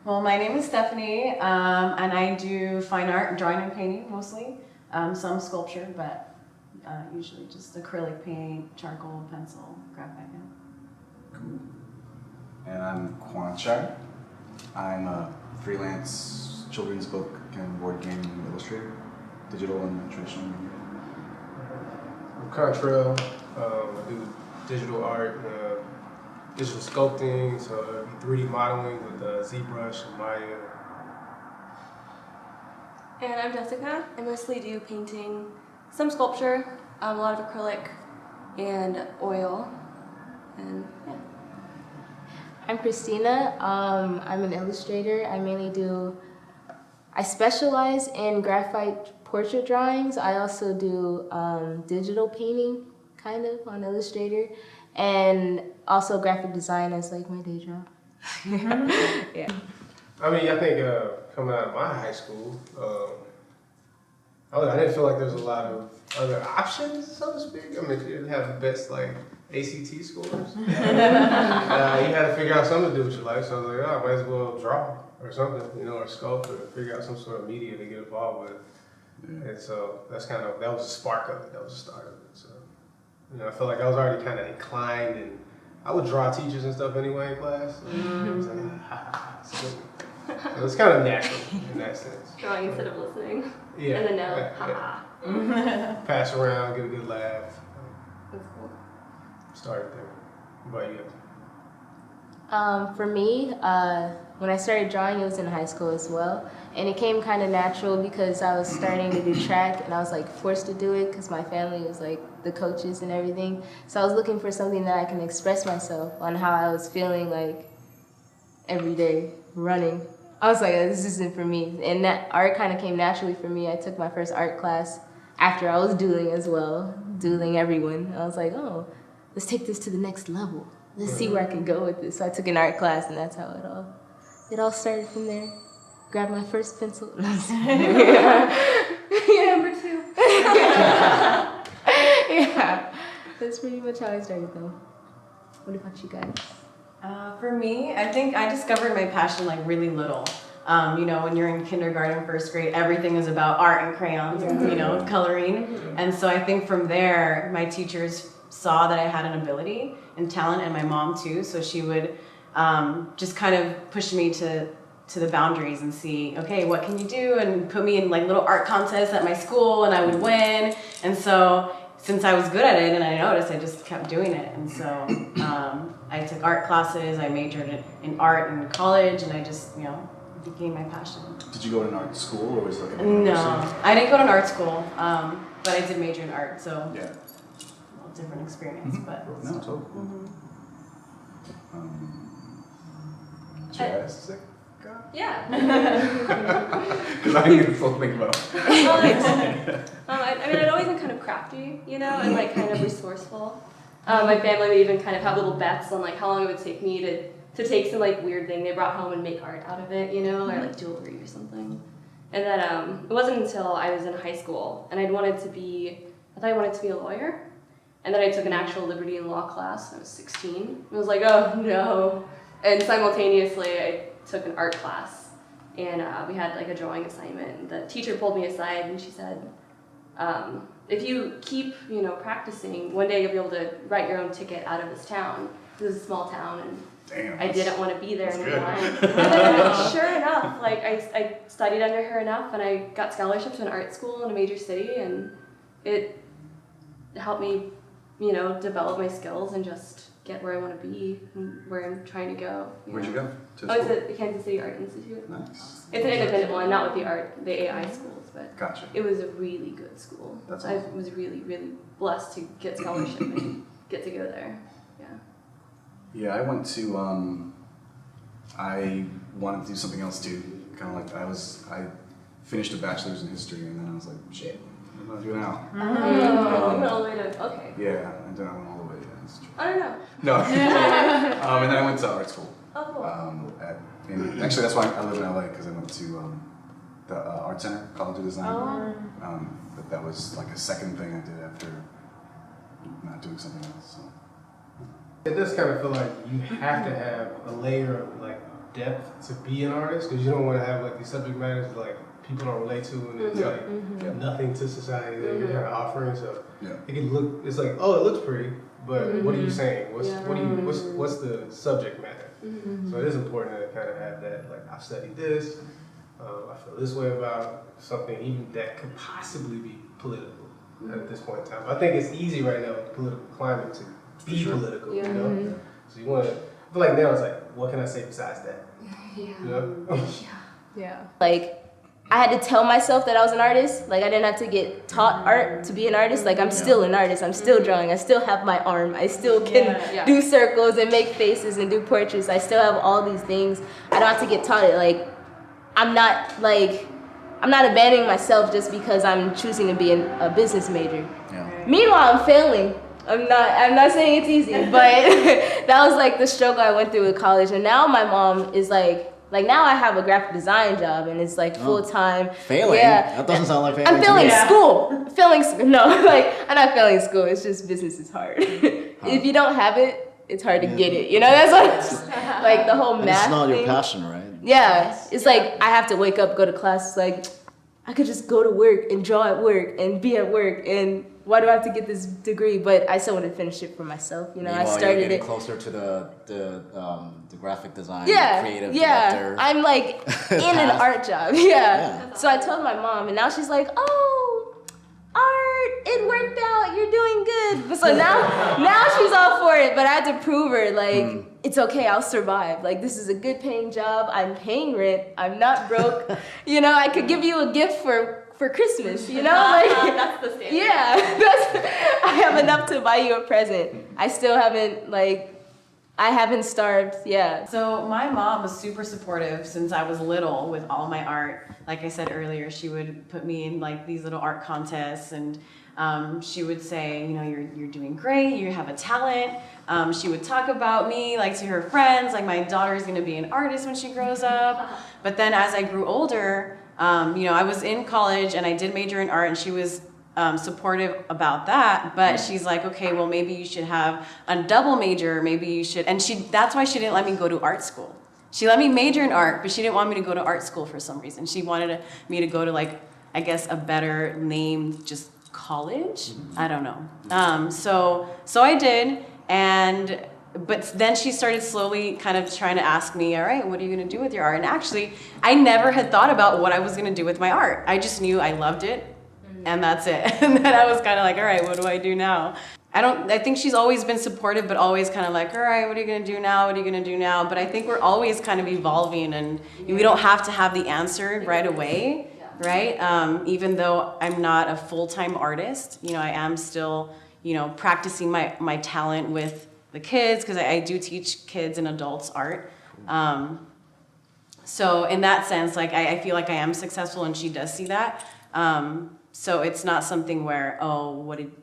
Well, my name is Stephanie, and I do fine art, drawing and painting mostly. Some sculpture, but usually just acrylic paint, charcoal, pencil, graphite. Yeah. Cool. And I'm Kwanchai. I'm a freelance children's book and board game illustrator, digital and traditional media. I'm Contrail. I do digital art, digital sculpting, so it'd be 3D modeling with ZBrush and Maya. And I'm Jessica. I mostly do painting, some sculpture, a lot of acrylic and oil, and yeah. I'm Christina. I'm an illustrator. I specialize in graphite portrait drawings. I also do digital painting, kind of, on Illustrator, and also graphic design as like my day job. Yeah. I mean, I think coming out of my high school, I didn't feel like there was a lot of other options, so to speak. I mean, you didn't have the best like ACT scores. You had to figure out something to do with your life, so I was like, oh, I might as well draw or something, or sculpt, or figure out some sort of media to get involved with. Yeah. And so that was the spark of it, that was the start of it. So, I felt like I was already kind of inclined, and I would draw teachers and stuff anyway in class. It was like, so it's kind of natural in that sense. Drawing instead of listening. Yeah. And then no, yeah. haha. Pass around, get a good laugh. That's cool. Started there. What about you? For me, when I started drawing, it was in high school as well. And it came kind of natural because I was starting to do track and I was like forced to do it because my family was like the coaches and everything. So I was looking for something that I can express myself on how I was feeling like every day running. I was like, this isn't for me. And that art kind of came naturally for me. I took my first art class after I was doodling as well, doodling everyone. I was like, oh, let's take this to the next level. Let's see where I can go with this. So I took an art class, and that's how it all started from there. Grabbed my first pencil. Yeah. Number 2. Yeah, that's pretty much how I started though. What about you guys? For me, I think I discovered my passion like really little. When you're in kindergarten, first grade, everything is about art and crayons, and, coloring. And so I think from there, my teachers saw that I had an ability and talent, and my mom too. So she would just kind of push me to the boundaries and see, okay, what can you do? And put me in like little art contests at my school, and I would win. And so since I was good at it and I noticed, I just kept doing it. And so I took art classes, I majored in art in college, and I just, became my passion. Did you go to an art school or was it like a No, university? I didn't go to an art school, but I did major in art, so Yeah. a little different experience. But No, totally. Did you ask sick? Yeah. Because I need to think about I'd always been kind of crafty, and like kind of resourceful. My family would even kind of have little bets on like how long it would take me to take some like weird thing they brought home and make art out of it, or like jewelry or something. And then it wasn't until I was in high school and I thought I wanted to be a lawyer. And then I took an actual liberty and law class when I was 16. And I was like, oh no. And simultaneously I took an art class, and we had like a drawing assignment. And the teacher pulled me aside and she said, if you keep, practicing, one day you'll be able to write your own ticket out of this town. This is a small town, and Damn, I didn't want to be there anymore. good. And then, sure enough, like I studied under her enough, and I got scholarship to an art school in a major city, and it helped me, develop my skills and just get where I want to be and where I'm trying to go. Where'd you go? To It's school? at the Kansas City Art Institute. Nice. It's an independent one, not with the AI schools, but Gotcha. it was a really good school. That's I awesome. was really, really blessed to get scholarship and get to go there. Yeah. Yeah, I went to, I wanted to do something else too. Kind of like I finished a bachelor's in history, and then I was like, shit, what am I doing now? Oh, you went all the way to, okay. Yeah, and then I went all the way. Yeah, that's true. I don't know. No. And then I went to art school. Oh, cool. Actually, that's why I live in LA, because I went to the Art Center, College of Design. But that was like a second thing I did after not doing something else. So. It does kind of feel like you have to have a layer of like depth to be an artist because you don't want to have like these subject matters like people don't relate to and it's like nothing to society that you're kind of offering. So it can look, it's like, oh, it looks pretty, but what are you saying? What's the subject matter? So it is important to kind of have that. Like I studied this, I feel this way about something even that could possibly be political at this point in time. I think it's easy right now with the political climate to be political, you know? So you want to, I feel like now it's like, what can I say besides that? You know? Yeah. Like, I had to tell myself that I was an artist. Like, I didn't have to get taught art to be an artist. Like, I'm still an artist. I'm still drawing. I still have my arm. I still can do circles and make faces and do portraits. I still have all these things. I don't have to get taught it. Like, I'm not abandoning myself just because I'm choosing to be a business major. Yeah. Meanwhile, I'm failing. I'm not saying it's easy, but that was like the struggle I went through with college. And now my mom is like now I have a graphic design job and it's like full time. Failing? Yeah. That doesn't sound like failing. I'm failing school. No, like I'm not failing school. It's just business is hard. If you don't have it, it's hard to get it. You know, that's what like the whole math it's not thing. your passion, right? Yeah. It's like I have to wake up, go to class. It's like I could just go to work and draw at work and be at work and why do I have to get this degree? But I still want to finish it for myself. You know, I started you're it closer to the graphic design, creative director. I'm like in an art job. Yeah. So I told my mom, and now she's like, "Oh, art, it worked out. You're doing good." So now she's all for it. But I had to prove her like it's okay. I'll survive. Like this is a good paying job. I'm paying rent. I'm not broke. You know, I could give you a gift for Christmas, you know? Like, that's the standard. Yeah, I have enough to buy you a present. I still haven't, I haven't starved, yeah. So my mom was super supportive since I was little with all my art. Like I said earlier, she would put me in like these little art contests and she would say, you know, you're doing great, you have a talent. She would talk about me like to her friends, like my daughter's gonna be an artist when she grows up. But then as I grew older, you know, I was in college and I did major in art and she was supportive about that, but she's like, okay, well, maybe you should have a double major, maybe you should, and that's why she didn't let me go to art school. She let me major in art, but she didn't want me to go to art school for some reason. She wanted me to go to like, I guess a better named just college. I don't know. So I did, but then she started slowly kind of trying to ask me, all right, what are you going to do with your art? And actually, I never had thought about what I was going to do with my art. I just knew I loved it, and that's it. And then I was kind of like, all right, what do I do now? I think she's always been supportive, but always kind of like, all right, what are you going to do now? What are you going to do now? But I think we're always kind of evolving, and we don't have to have the answer right away, right? Even though I'm not a full-time artist, you know, I am still, you know, practicing my talent with the kids, because I do teach kids and adults art. So in that sense, like I feel like I am successful and she does see that. So it's not something where,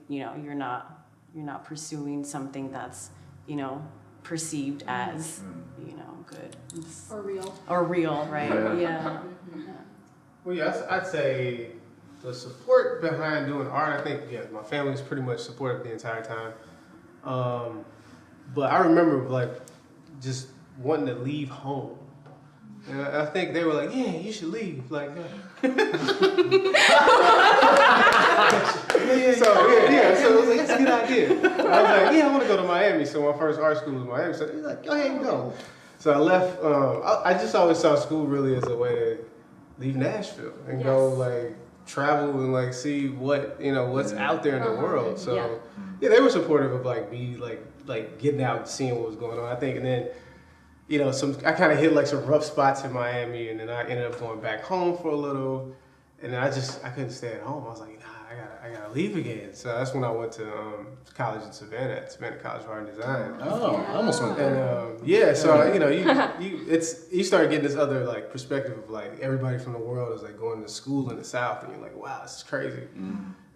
you're not pursuing something that's, you know, perceived as, you know, good. Or real, right? Yeah. Well, yeah, I'd say the support behind doing art, I think, my family's pretty much supportive the entire time. But I remember like just wanting to leave home. And I think they were like, yeah, you should leave. Like, So it was like, that's a good idea. I was like, I want to go to Miami. So my first art school was Miami. So he's like, go ahead and go. So I left. I just always saw school really as a way to leave Nashville and go like travel and like see what's out there in the world. So they were supportive of like me like getting out and seeing what was going on. I think, and then I kind of hit like some rough spots in Miami, and then I ended up going back home for a little, and then I couldn't stay at home. I was like, I gotta leave again. So that's when I went to college in Savannah, at Savannah College of Art and Design. Oh, I almost went there. And so you start getting this other like perspective of like everybody from the world is like going to school in the South, and you're like, wow, this is crazy.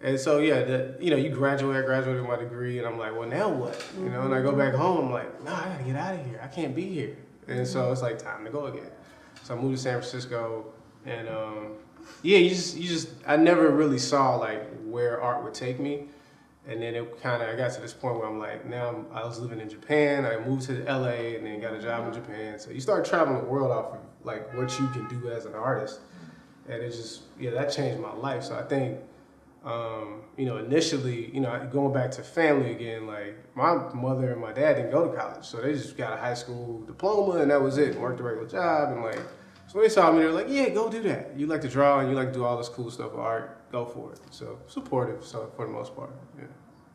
And so you graduate. I graduated with my degree, and I'm like, well, now what? And I go back home. I'm like, no, I gotta get out of here. I can't be here. And so it's like time to go again. So I moved to San Francisco, and I never really saw like where art would take me. And then I got to this point where I'm like, I was living in Japan, I moved to LA and then got a job in Japan. So you start traveling the world off of like what you can do as an artist. And it just, that changed my life. So I think, initially, going back to family again, like my mother and my dad didn't go to college. So they just got a high school diploma and that was it, worked a regular job. And like, so when they saw me, they were like, yeah, go do that. You like to draw and you like to do all this cool stuff with art, go for it. So supportive, for the most part, yeah.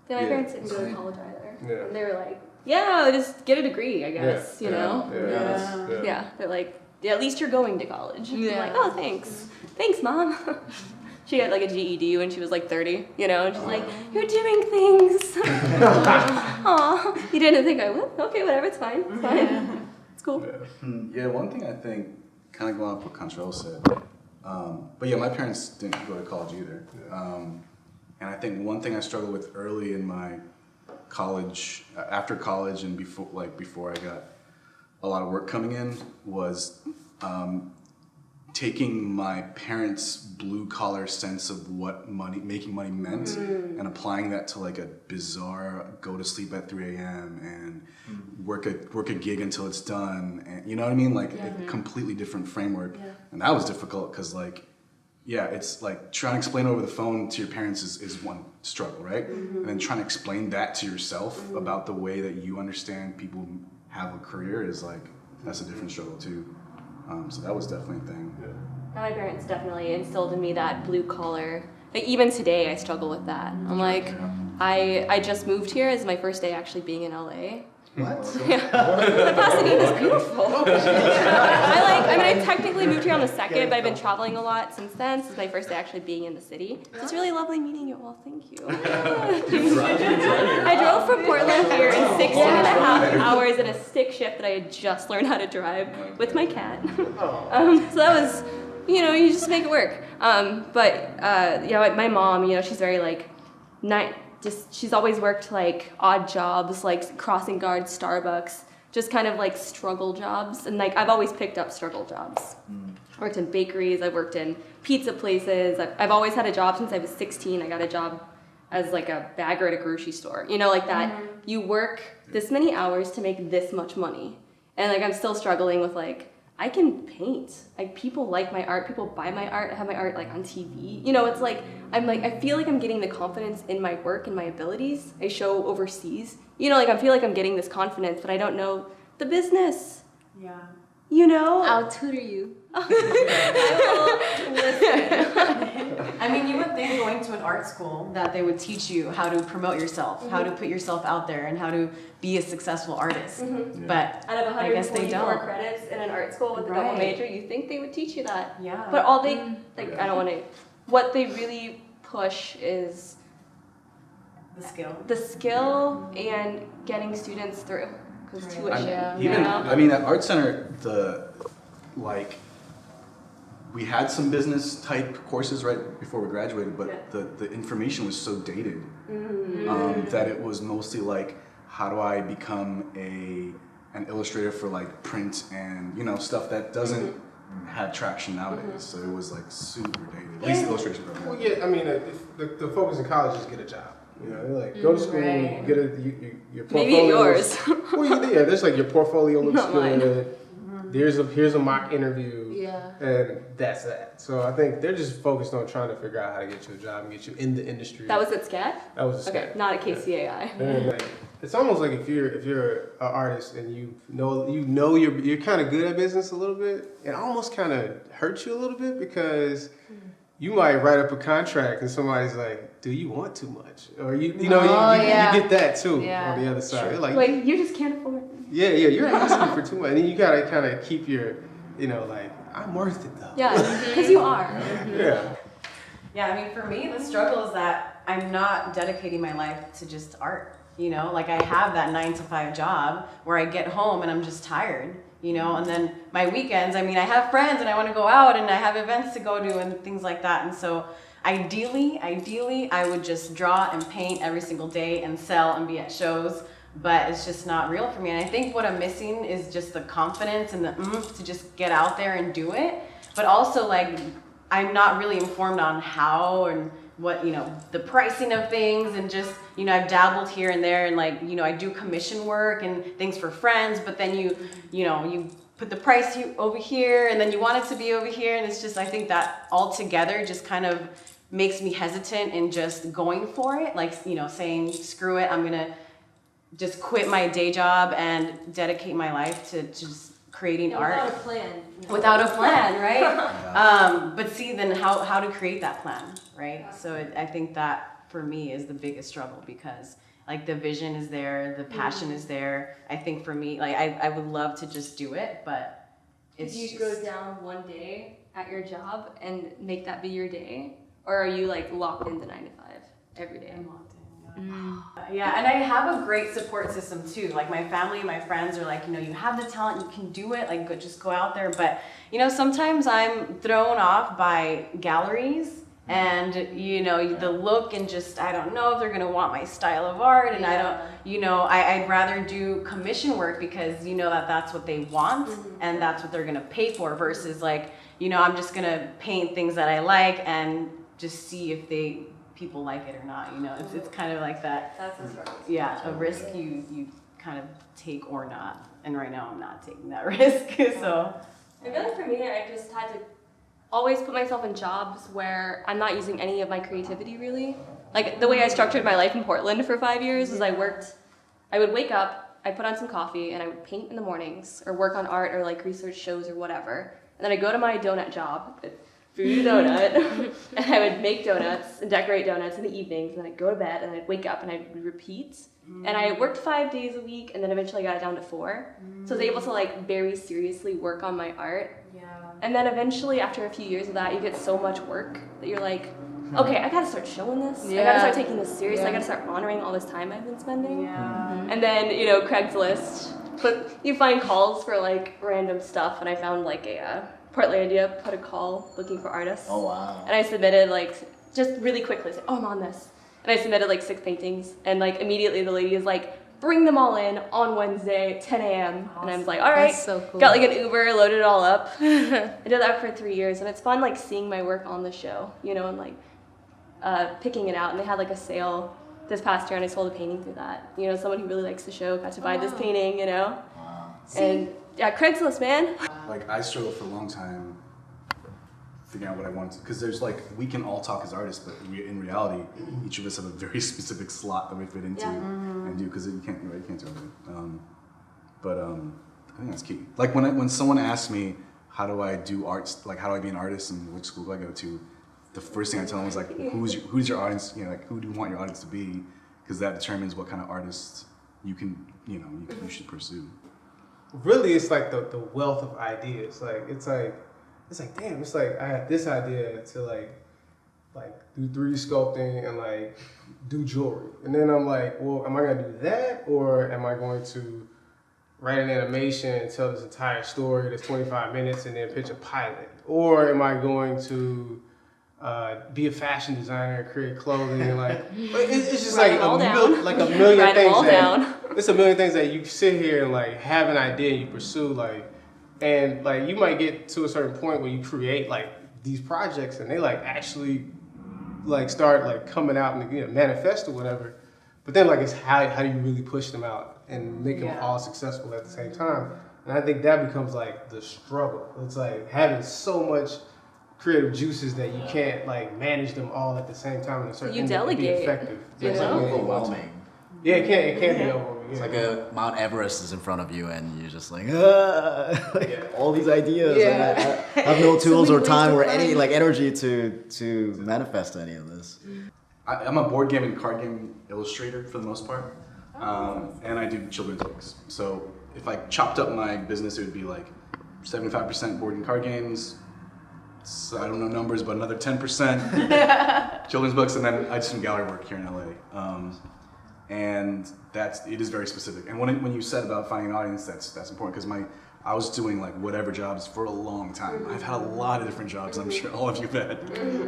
Yeah, my parents didn't go to college either. Yeah. And they were like, yeah, just get a degree, I guess, you know? Yeah. They're like, yeah, at least you're going to college. Yeah. I'm like, oh, thanks. Thanks, Mom. She had like a GED when she was like 30, and she's like, you're doing things. Aw, you didn't think I would? Okay, whatever, it's fine. It's fine. It's cool. Yeah, one thing I think, kind of going off what Contrell said, but yeah, my parents didn't go to college either. And I think one thing I struggled with early in my college, after college and before I got a lot of work coming in, was taking my parents' blue collar sense of what making money meant and applying that to like a bizarre go to sleep at 3 a.m. and work a gig until it's done, and you know what I mean, like a completely different framework. And that was difficult because it's like trying to explain over the phone to your parents is one struggle, right? And then trying to explain that to yourself about the way that you understand people have a career is like, that's a different struggle too. So that was definitely a thing. My parents definitely instilled in me that blue collar. Like even today, I struggle with that. I'm like, I just moved here. It's my first day actually being in LA. What? Pasadena's beautiful. I technically moved here on the 2nd, but I've been traveling a lot since then. This is my first day actually being in the city. So it's really lovely meeting you all. Thank you. I drove from Portland here in 16 and a half hours in a stick shift that I had just learned how to drive with my cat. So that was, you just make it work. My mom, she's very she's always worked like odd jobs, like crossing guards, Starbucks, just kind of like struggle jobs. And like I've always picked up struggle jobs. I worked in bakeries, I've worked in pizza places. I've always had a job since I was 16. I got a job as like a bagger at a grocery store. Like that, you work this many hours to make this much money. And like I'm still struggling with like, I can paint. Like people like my art, people buy my art, I have my art like on TV. It's like I feel like I'm getting the confidence in my work and my abilities I show overseas. I feel like I'm getting this confidence, but I don't know the business. Yeah. I'll tutor you. I will listen. I mean, you would think going to an art school that they would teach you how to promote yourself, how to put yourself out there, and how to be a successful artist. But Out of I guess they 144 don't. credits in an art school with a double major, you think they would teach you that. Yeah. But all they, I don't want to, what they really push is The skill. And getting students through. Because tuition, At Art Center, we had some business type courses right before we graduated, but the information was so dated that it was mostly like, how do I become an illustrator for like print and stuff that doesn't have traction nowadays. So it was like super dated. At least the illustration program. Well, yeah, I mean, the focus in college is get a job. Like go to school, get your portfolio. Maybe at yours. There's like your portfolio looks Not mine. good. Here's a mock interview. Yeah. And that's that. So I think they're just focused on trying to figure out how to get you a job and get you in the industry. That was at SCAD? That was a Okay, not at KCAI. And like, it's almost like if you're an artist and you know you're kind of good at business a little bit, it almost kind of hurts you a little bit because you might write up a contract and somebody's like, "Do you want too much?" Or you get that too on the other side. They're like, you just can't afford it. Yeah, you're asking for too much, and then you gotta kind of keep your, I'm worth it though. Yeah, because you are. Yeah. Yeah, I mean, for me, the struggle is that I'm not dedicating my life to just art. Like I have that 9-to-5 job where I get home and I'm just tired. And then my weekends, I mean, I have friends and I want to go out and I have events to go to and things like that. And so ideally, I would just draw and paint every single day and sell and be at shows, but it's just not real for me. And I think what I'm missing is just the confidence and the oomph to just get out there and do it. But also like, I'm not really informed on how and what, the pricing of things, and just, I've dabbled here and there, and like, I do commission work and things for friends, but then you put the price over here, and then you want it to be over here, and it's just, I think that all together just kind of makes me hesitant in just going for it, like, saying, screw it, I'm gonna just quit my day job and dedicate my life to just creating art. Without a plan. Without a plan, right? But see, then how to create that plan, right? So I think that for me is the biggest struggle, because like the vision is there, the passion is there. I think for me, like I would love to just do it, but it's Do you just... go down one day at your job and make that be your day? Or are you like locked into 9 to 5 every day? I'm locked in. Yeah, and I have a great support system too. Like my family and my friends are like, you have the talent, you can do it, like just go out there. But sometimes I'm thrown off by galleries and the look, and just I don't know if they're gonna want my style of art, and I don't, I'd rather do commission work because that's what they want, and that's what they're gonna pay for, versus like I'm just gonna paint things that I like and just see if people like it or not. It's kind of like that. That's a struggle. Yeah, a risk you kind of take or not. And right now I'm not taking that risk. So I feel like for me, I just had to always put myself in jobs where I'm not using any of my creativity really. Like the way I structured my life in Portland for 5 years is I would wake up, I'd put on some coffee, and I would paint in the mornings or work on art or like research shows or whatever. And then I'd go to my donut job, food donut, and I would make donuts and decorate donuts in the evenings, and then I'd go to bed and I'd wake up and I'd repeat. And I worked 5 days a week, and then eventually got it down to 4. So I was able to like very seriously work on my art. yeah. And then eventually, after a few years of that, you get so much work that you're like, okay, I gotta start showing this. I gotta start taking this seriously. I gotta start honoring all this time I've been spending. Yeah. And then, Craigslist, you find calls for like random stuff, and I found like a Portland idea, put a call looking for artists. Oh, wow. And I submitted like, just really quickly, said, I'm on this. And I submitted like 6 paintings, and like immediately the lady is like, bring them all in on Wednesday, 10 a.m. And I was like, all right. That's so cool. Got like an Uber, loaded it all up. I did that for 3 years, and it's fun like seeing my work on the show, and like picking it out. And they had like a sale this past year, and I sold a painting through that. Someone who really likes the show got to buy this painting, Wow. And yeah, Craigslist, man. Like I struggled for a long time figuring out what I wanted, because there's like, we can all talk as artists, but in reality, each of us have a very specific slot that we fit into and do, because you can't do everything. I think that's key. Like when someone asks me, how do I do arts, like how do I be an artist and which school do I go to, the first thing I tell them is like, who's your audience, like who do you want your audience to be, because that determines what kind of artist you you should pursue. Really, it's like the wealth of ideas. It's like damn, it's like I had this idea to like do 3D sculpting and like do jewelry, and then I'm like, well, am I gonna do that, or am I going to write an animation and tell this entire story that's 25 minutes and then pitch a pilot, or am I going to be a fashion designer and create clothing, and like it's just like a million things. It's a million things that you sit here and like have an idea and you pursue, and like you might get to a certain point where you create like these projects and they like actually like start like coming out and manifest or whatever. But then like it's how do you really push them out and make them all successful at the same time? And I think that becomes like the struggle. It's like having so much creative juices that you can't like manage them all at the same time in a certain You delegate. Be effective. It's like overwhelming. Yeah, it can be overwhelming. It's like a Mount Everest is in front of you, and you're just like, all these ideas. Yeah. And I have no tools or time or any like energy to manifest any of this. I'm a board game and card game illustrator for the most part, and I do children's books. So if I chopped up my business, it would be like 75% board and card games. So I don't know numbers, but another 10% children's books, and then I do some gallery work here in LA. And it is very specific. And when you said about finding an audience, that's important, because I was doing like whatever jobs for a long time. I've had a lot of different jobs. I'm sure all of you have had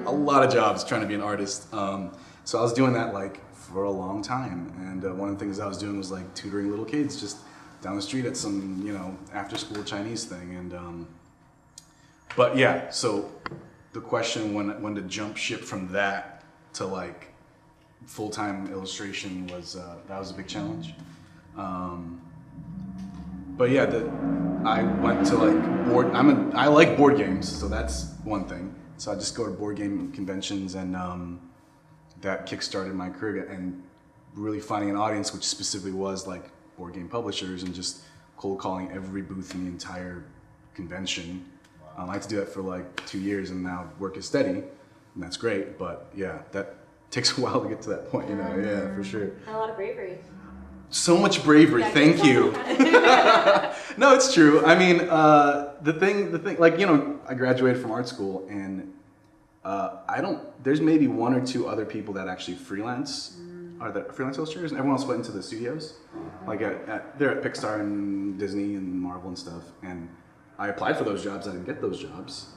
a lot of jobs trying to be an artist. So I was doing that like for a long time. And one of the things I was doing was like tutoring little kids just down the street at some after school Chinese thing. And but yeah, so the question when to jump ship from that to like full-time illustration was that was a big challenge. But yeah, I went to like I like board games, so that's one thing. So I just go to board game conventions, and that kickstarted my career and really finding an audience, which specifically was like board game publishers, and just cold calling every booth in the entire convention. I had to do that for like 2 years, and now work is steady, and that's great. But yeah, that takes a while to get to that point, you know. Yeah, for sure. And a lot of bravery. So much bravery. Yeah, thank you. No, it's true. I mean, the thing, like, you know, I graduated from art school, and there's maybe one or two other people that actually freelance, are the freelance illustrators, and everyone else went into the studios. Like they're at Pixar and Disney and Marvel and stuff, and I applied for those jobs. I didn't get those jobs.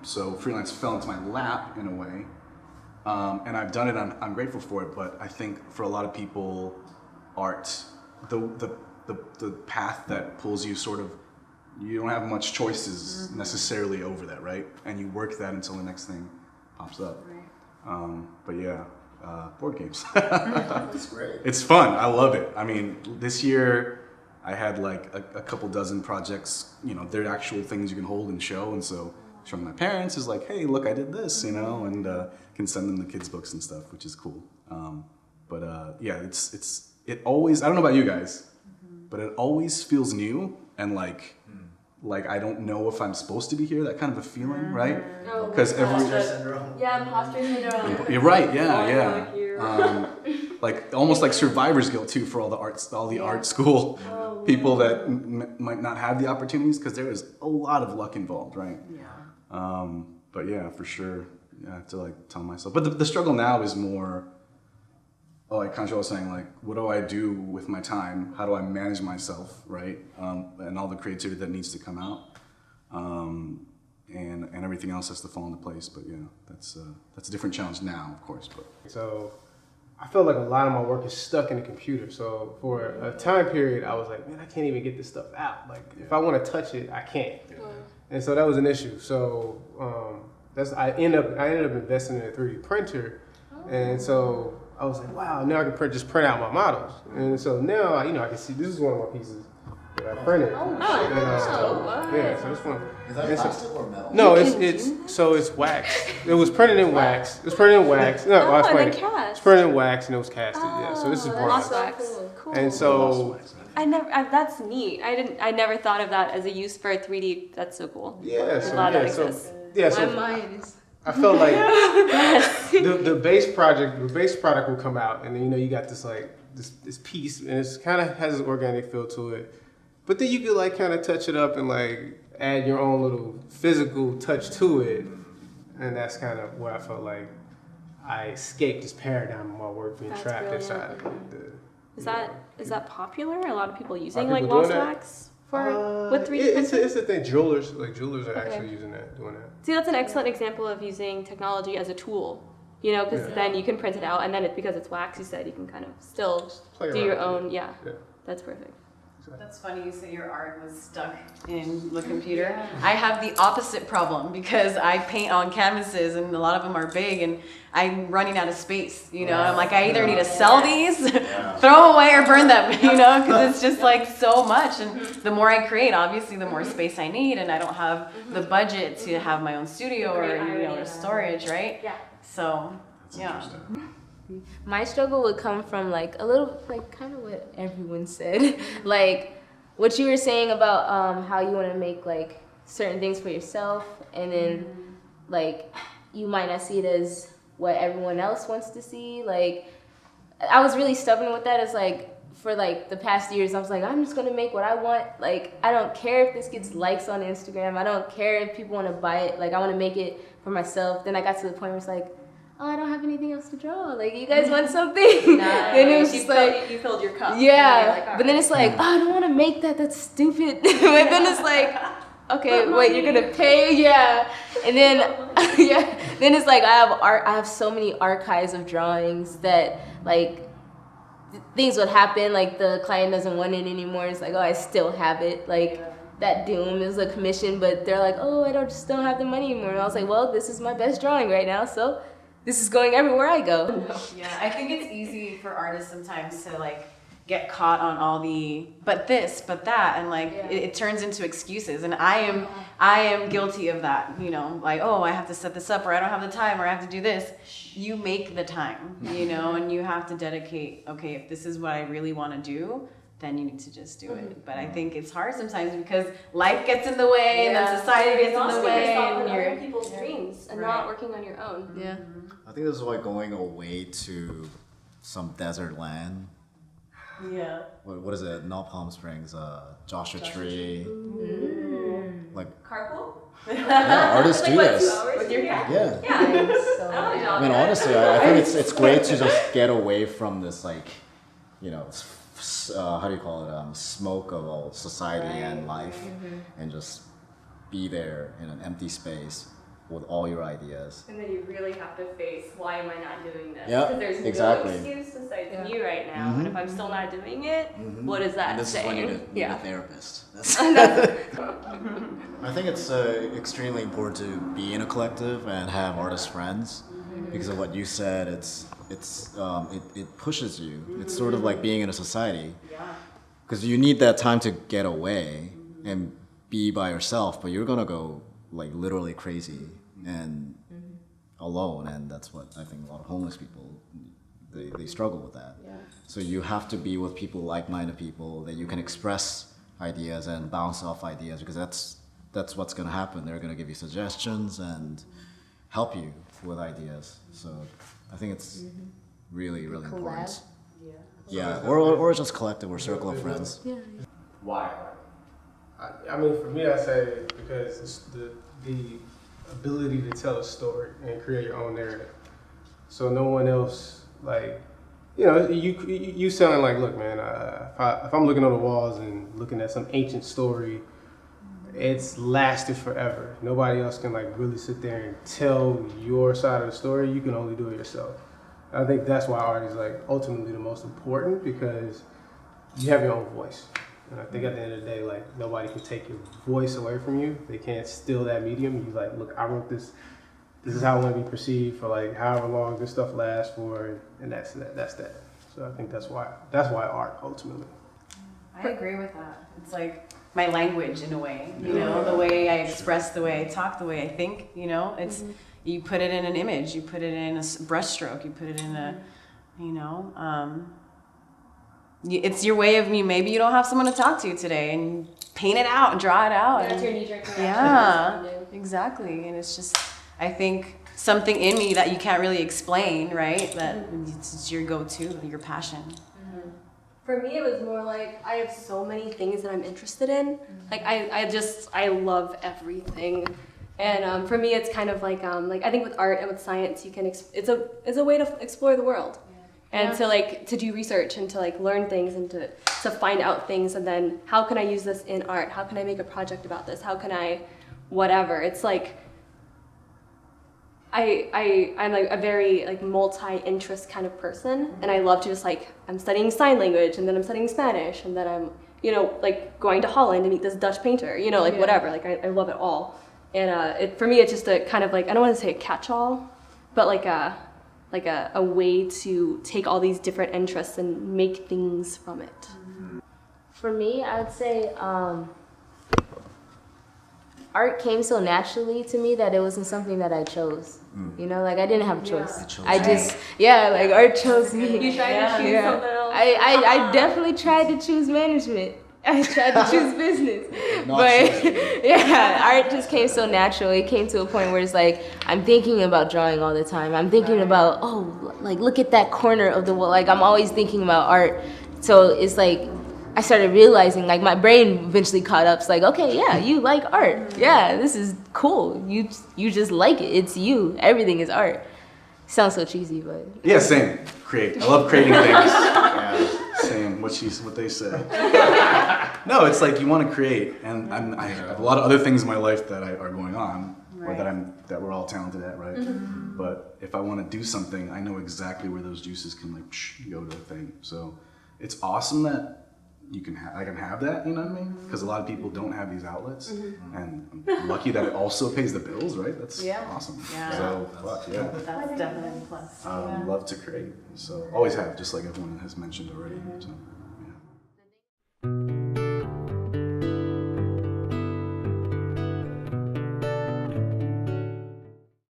So freelance fell into my lap in a way, and I've done it. I'm grateful for it, but I think for a lot of people, art, the path that pulls you sort of, you don't have much choices necessarily over that, right? And you work that until the next thing pops up. Right. But yeah, board games. That's great. It's fun. I love it. I mean, this year I had like a couple dozen projects. You know, they're actual things you can hold and show, and so showing my parents is like, hey, look, I did this, you know, and can send them the kids' books and stuff, which is cool. But yeah, it always, I don't know about you guys, but it always feels new and like I don't know if I'm supposed to be here, that kind of a feeling, right? Because Imposter syndrome. Yeah, imposter syndrome. You're right, yeah. Like almost like survivor's guilt too for all the art school people that might not have the opportunities, because there is a lot of luck involved, right? Yeah. But yeah, for sure, I have to like tell myself. But the struggle now is more, like Concho was saying, like, what do I do with my time? How do I manage myself, right? And all the creativity that needs to come out, and everything else has to fall into place. But yeah, that's a different challenge now, of course. But So I feel like a lot of my work is stuck in the computer. So for a time period, I was like, man, I can't even get this stuff out. Like, if I want to touch it, I can't. And so that was an issue. So I ended up investing in a 3D printer, and so I was like, wow, now I can just print out my models. And so now, you know, I can see, this is one of my pieces that I printed. Yeah, so this one. Is that plastic or metal? No, it's wax. It was printed in wax. It was printed in wax. No, I was printing. It's printed in wax and it was casted. Yeah, so this is bronze. Cool. And so that's neat. I never thought of that as a use for a 3D. That's so cool. yeah, so glad that yeah, so exists. yeah, My so mind is. I felt like the base product will come out, and then, you know, you got this like this piece, and it's kind of has an organic feel to it, but then you could like kind of touch it up and like add your own little physical touch to it, and that's kind of where I felt like I escaped this paradigm of my work being That's trapped brilliant. inside of the. Is that popular? A lot of people using Are like people lost doing that? wax for with 3D It's printing? a thing. Jewelers are Okay. actually using that, doing that. See, that's an excellent example of using technology as a tool. You know, because then you can print it out, and then because it's wax, you said, you can kind of still Play do your around with own. it. Yeah, Yeah. that's perfect. That's funny you say your art was stuck in the computer. I have the opposite problem because I paint on canvases and a lot of them are big and I'm running out of space, you know. I'm like, I either need to sell these, throw them away or burn them, you know, because it's just like so much. And the more I create, obviously the more space I need, and I don't have the budget to have my own studio or, you know, or storage, right? Yeah. So, that's yeah. interesting. My struggle would come from like a little, like kind of what everyone said, like what you were saying about how you want to make like certain things for yourself, and then like you might not see it as what everyone else wants to see. Like I was really stubborn with that. It's like for like the past years, I was like, I'm just gonna make what I want. Like I don't care if this gets likes on Instagram. I don't care if people want to buy it. Like I want to make it for myself. Then I got to the point where it's like, oh, I don't have anything else to draw. Like, you guys want something? Then it was just like, you filled your cup. yeah. But then it's like, oh, I don't want to make that. That's stupid. But then it's like, okay, wait, you're gonna pay? Yeah. And then, yeah. Then it's like I have so many archives of drawings that like things would happen. Like the client doesn't want it anymore. It's like, oh, I still have it. Like. That Doom is a commission, but they're like, oh, I just don't have the money anymore. And I was like, well, this is my best drawing right now, so this is going everywhere I go. Yeah, I think it's easy for artists sometimes to like get caught on all the but this, but that, and like it turns into excuses. And I am guilty of that. You know, like, oh, I have to set this up, or I don't have the time, or I have to do this. You make the time, you know, and you have to dedicate. Okay, if this is what I really want to do, then you need to just do it. But I think it's hard sometimes because life gets in the way, and then society gets in the way, and you're you're other people's dreams and not working on your own. Yeah. I think this is why going away to some desert land. yeah. What is it? Not Palm Springs, Joshua Tree. Like, Carpool? yeah, artists do Like, what, 2 this. hours? With your Yeah. Yeah. So, I mean, honestly, I think it's great to just get away from this, like, you know, how do you call it? Smoke of all society and life, and just be there in an empty space with all your ideas. And then you really have to face, why am I not doing this? Yeah, Because there's exactly. no excuse besides me right now. And if I'm still not doing it, what is that And this saying? is when you need a therapist. I think it's extremely important to be in a collective and have artist friends because of what you said. It pushes you. It's sort of like being in a society. Because you need that time to get away and be by yourself, but you're gonna go like literally crazy and alone, and that's what I think a lot of homeless people they struggle with that. So you have to be with people, like-minded people, that you can express ideas and bounce off ideas, because that's what's gonna happen. They're gonna give you suggestions and help you with ideas. So I think it's really, really important. Yeah, or just collective or circle of friends. Why? I mean, for me, I say because it's the ability to tell a story and create your own narrative. So no one else, like, you know, you sounding like, look, man, if I'm looking on the walls and looking at some ancient story, it's lasted forever. Nobody else can like really sit there and tell your side of the story. You can only do it yourself. I think that's why art is like ultimately the most important, because you have your own voice. And I think at the end of the day, like, nobody can take your voice away from you. They can't steal that medium. You like, look, I wrote this. This is how I want to be perceived for like however long this stuff lasts for, and that's that. So I think that's why art ultimately. I agree with that. It's like my language in a way, you know, the way I express, the way I talk, the way I think, you know, it's, you put it in an image, you put it in a brushstroke, you put it in a, you know, it's your way of me. Maybe you don't have someone to talk to today, and you paint it out and draw it out. That's your knee-jerk reaction. Yeah, exactly. And it's just, I think, something in me that you can't really explain, right? That it's your go-to, your passion. For me, it was more like I have so many things that I'm interested in. Like I love everything, and for me, it's kind of like I think with art and with science, you can it's a way to explore the world, and to do research and to like learn things and to find out things, and then how can I use this in art? How can I make a project about this? How can I, whatever? It's like. I'm like a very like multi-interest kind of person, and I love to just like, I'm studying sign language, and then I'm studying Spanish, and then I'm, you know, like going to Holland to meet this Dutch painter, you know, like whatever, like I love it all. And for me, it's just a kind of like, I don't want to say a catch-all, but like a way to take all these different interests and make things from it. For me, I would say art came so naturally to me that it wasn't something that I chose. You know, like I didn't have a choice. I just, like art chose me. You tried to choose something else? I definitely tried to choose management. I tried to choose business. But art just came so natural. It came to a point where it's like, I'm thinking about drawing all the time. I'm thinking about, like look at that corner of the wall. Like I'm always thinking about art. So it's like, I started realizing, like my brain eventually caught up. It's like, okay, yeah, you like art. Yeah, this is cool. You just like it. It's you. Everything is art. Sounds so cheesy, but Yeah, same. Create. I love creating things. Yeah, same. What they say. No, it's like you want to create, and I have a lot of other things in my life that are going on, or that we're all talented at, right? But if I want to do something, I know exactly where those juices can like go to the thing. So it's awesome that I can have that, you know what I mean? Because a lot of people don't have these outlets, and I'm lucky that it also pays the bills, right? That's awesome. Yeah. So fuck yeah. That's definitely a plus. Love to create, so always have, just like everyone has mentioned already. So.